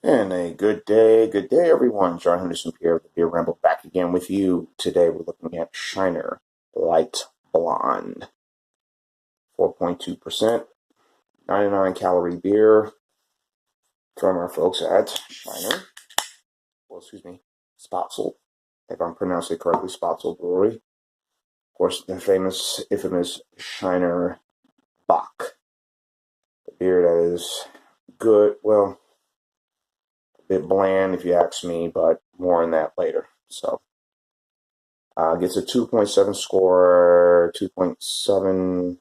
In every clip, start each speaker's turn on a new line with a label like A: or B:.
A: And a good day, everyone. John Henderson here of the Beer Ramble back again with you. Today we're looking at Shiner Light Blonde, 4.2%, 99 calorie beer from our folks at Shiner. Well, excuse me, Spoetzl, if I'm pronouncing it correctly, Spoetzl Brewery. Of course, the infamous Shiner Bock, a beer that is good. Well, a bit bland if you ask me, but more on that later. So. Gets a 2.7 score, 2.78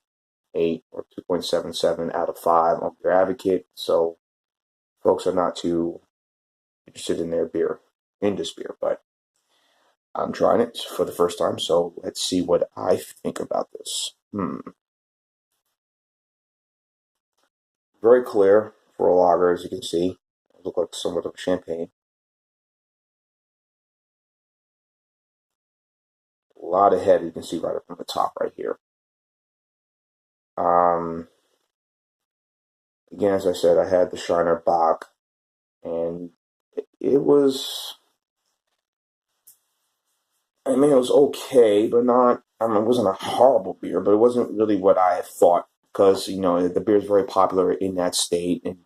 A: or 2.77 out of 5 on Beer Advocate. So folks are not too interested in this beer, but I'm trying it for the first time. So let's see what I think about this. Very clear for a lager, as you can see. It looks like somewhat of champagne. A lot of head, you can see right up on the top right here. Again, as I said, I had the Shiner Bock, and it was, I mean, it was okay, but not, I mean, it wasn't a horrible beer, but it wasn't really what I had thought, because, the beer is very popular in that state, and,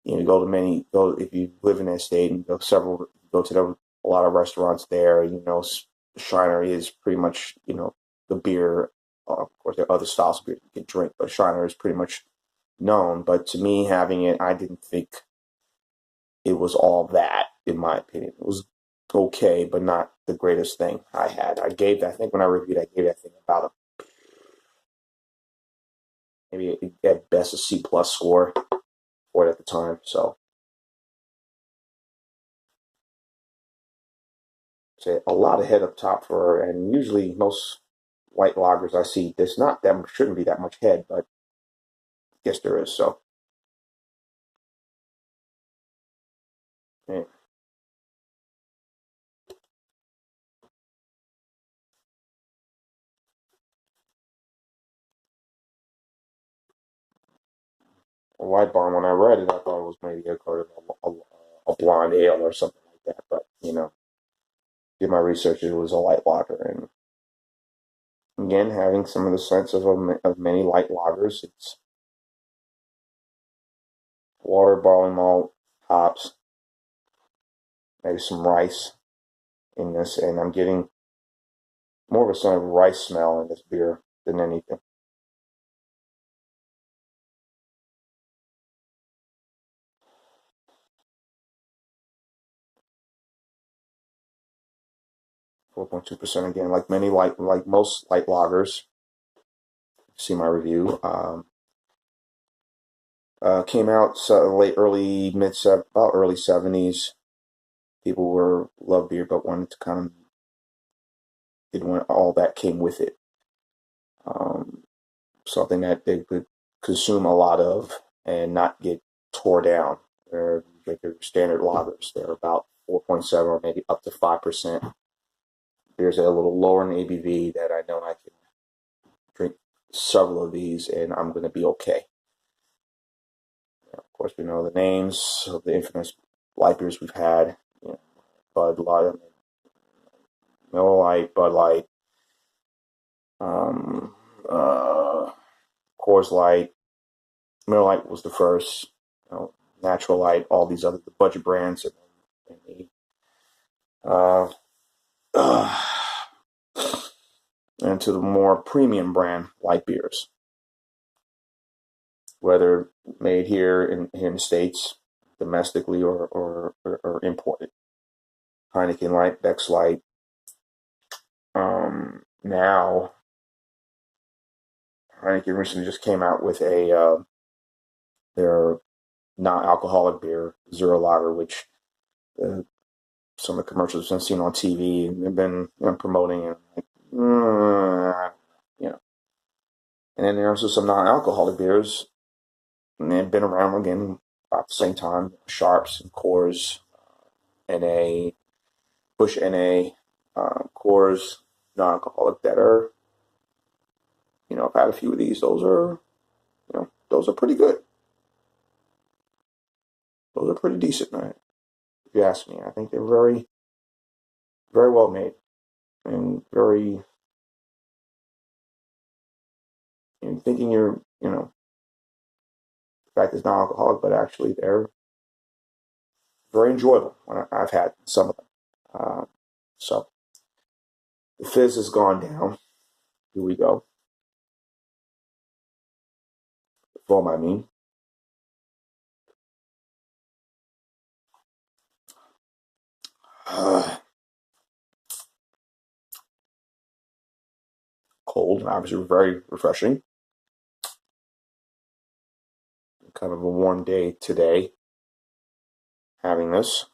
A: if you live in that state and go to a lot of restaurants there, Shiner is pretty much, the beer. Of course, there are other styles of beer you can drink, but Shiner is pretty much known. But to me, having it, I didn't think it was all that, in my opinion. It was okay, but not the greatest thing I had. I think when I reviewed, I gave that thing about maybe at best a C plus score for it at the time. So, say a lot of head up top and usually most white lagers I see, shouldn't be that much head, but I guess there is. So, yeah. A white barn, when I read it, I thought it was maybe a blonde ale or something like that. But, did my research, it was a light lager. And again, having some of the sense of many light lagers, it's water, barley malt, hops, maybe some rice in this. And I'm getting more of a sort of rice smell in this beer than anything. 4.2% again, like most light lagers. See my review. Came out about early 70s. People were love beer, but wanted to kind of didn't want all that came with it. Something that they could consume a lot of and not get tore down. They're standard lagers. They're about 4.7 or maybe up to 5%. Beers that are a little lower in ABV that I know I can drink several of these and I'm going to be okay. Of course, we know the names of the infamous light beers we've had. Bud Light, Miller Lite, Bud Light, um, uh, Coors Light. Miller Lite was the first. Natural Light, all these other the budget brands, and the and to the more premium brand light beers, whether made here in the States, domestically or imported. Heineken Light, Beck's Light. Now Heineken recently just came out with their non-alcoholic beer, Zero Lager, which some of the commercials I've seen on TV and they've been promoting and like, And then there's also some non-alcoholic beers, and they've been around again about the same time. Sharps and Coors, NA, Bush NA, Coors, non-alcoholic that are, I've had a few of these. Those are pretty good. those are pretty decent, right? If you ask me, I think they're very, very well made and very. Thinking you're, in fact, it's not alcoholic, but actually they're very enjoyable when I've had some of them. So the fizz has gone down. Here we go. The foam, I mean. Cold, obviously very refreshing. Kind of a warm day today having this.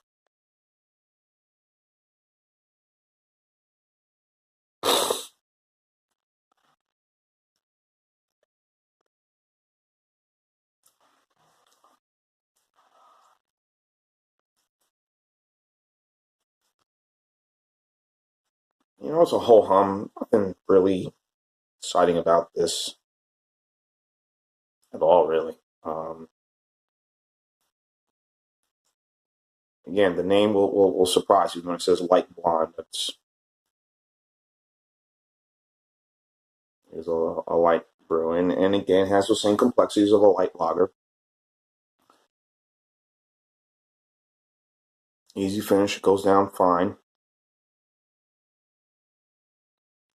A: It's a whole hum. Nothing really exciting about this at all, really. Again, the name will surprise you when it says light blonde. It's a light brew, and again has the same complexities of a light lager. Easy finish, goes down fine.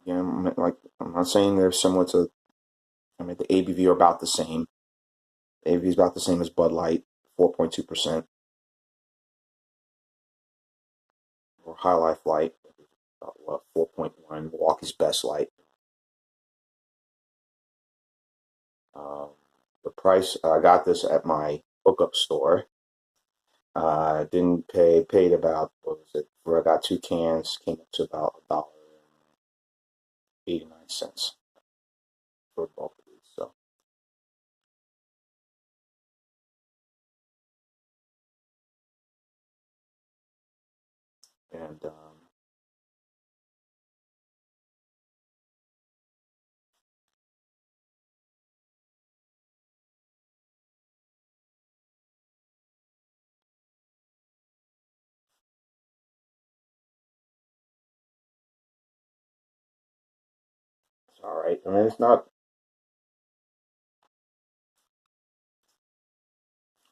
A: Again, I'm not saying they're similar to. I mean, the ABV are about the same. The ABV is about the same as Bud Light, 4.2%, or High Life Light, about 4.1. Milwaukee's Best Light. Um, the price, I got this at my hookup store. Didn't pay, paid about, what was it, where I got 2 cans, came up to about $1.89 for both of these. So, and it's all right. I mean, it's not,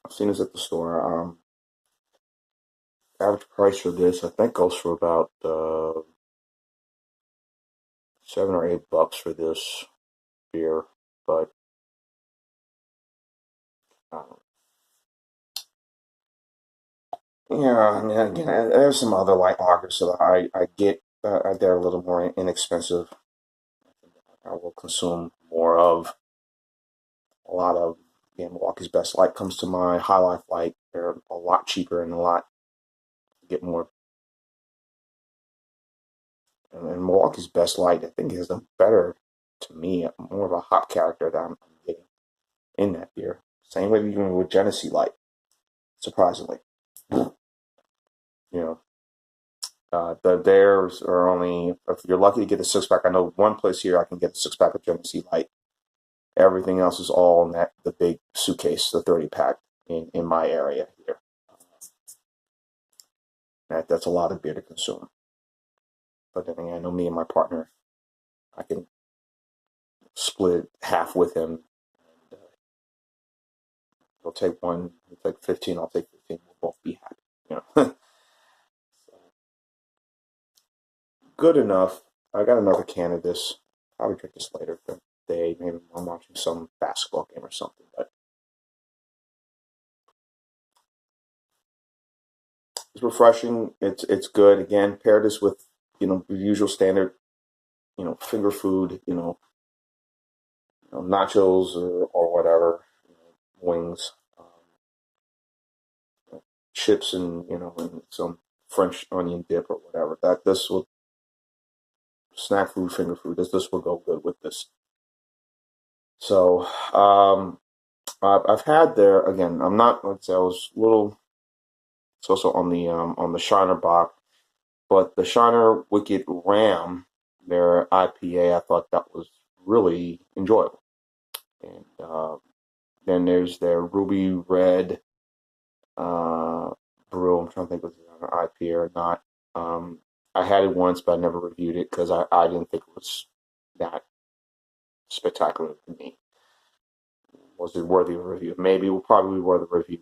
A: I've seen this at the store. Average price for this, I think, goes for about $7 or $8 for this beer, but um, yeah, I mean, again, there's some other light lagers that I get they're a little more inexpensive. I will consume more of a lot of. Again, Milwaukee's Best Light comes to my High Life Light. They're a lot cheaper and a lot get more. And Milwaukee's Best Light, I think, is a better to me, more of a hop character that I'm getting in that beer. Same way even with Genesee Light, surprisingly. You know, theirs are only, if you're lucky to get a 6 pack. I know one place here I can get a 6 pack of Genesee Light. Everything else is all in the big suitcase, the 30 pack in my area here. That's a lot of beer to consume. But then again, I know me and my partner, I can split half with him. And, he'll take one, he'll take 15, I'll take 15. We'll both be happy. So, good enough. I got another can of this. Probably drink this later today. Maybe I'm watching some basketball game or something. But it's refreshing. It's good. Again, pair this with the usual standard finger food. Nachos or whatever, wings, chips, and some French onion dip or whatever. This will snack food, finger food. This will go good with this. So I've had there again. I'm not. Let's say I was a little. It's also on the Shiner box, but the Shiner Wicked Ram, their IPA, I thought that was really enjoyable. And then there's their Ruby Red brew. I'm trying to think was it an IPA or not. I had it once, but I never reviewed it because I didn't think it was that spectacular to me. Was it worthy of a review? Maybe it will probably be worth a review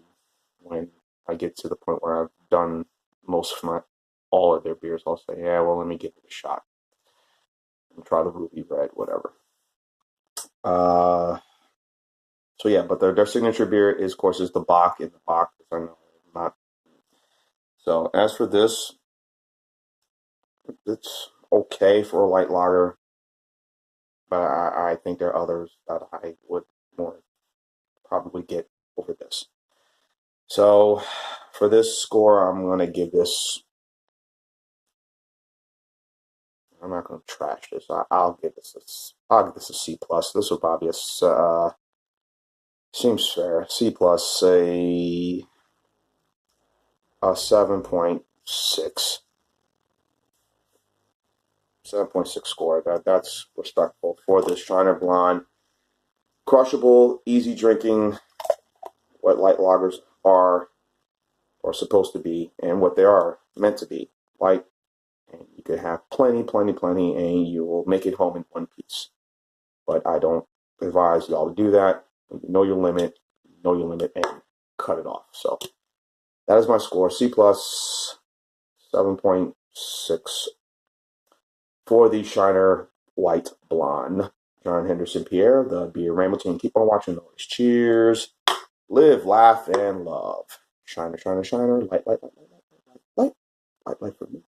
A: when I get to the point where I've done most of my all of their beers. I'll say, yeah, well, let me give it a shot and try the Ruby Red, whatever. Uh, so yeah, but their signature beer is, of course, is the Bach, and the Bach is I know not. So as for this, it's okay for a light lager, but I think there are others that I would more probably get over this. So for this score, I'm gonna give this. I'm not gonna trash this. I'll give this. I'll give this a C plus. This will probably seems fair. C plus, a 7.6. 7.6 score. That's respectful for this Shiner Blonde. Crushable, easy drinking, what light lagers are or supposed to be, and what they are meant to be. Light, and you could have plenty, and you will make it home in one piece. But I don't advise y'all to do that. Know your limit, and cut it off. So that is my score. C plus, 7.6 for the Shiner Light Blonde. John Henderson Pierre, the Beer Ramble team. Keep on watching those. Cheers. Live, laugh, and love. Shiner, shiner, shiner. Light, light, light, light, light, light, light, light for me.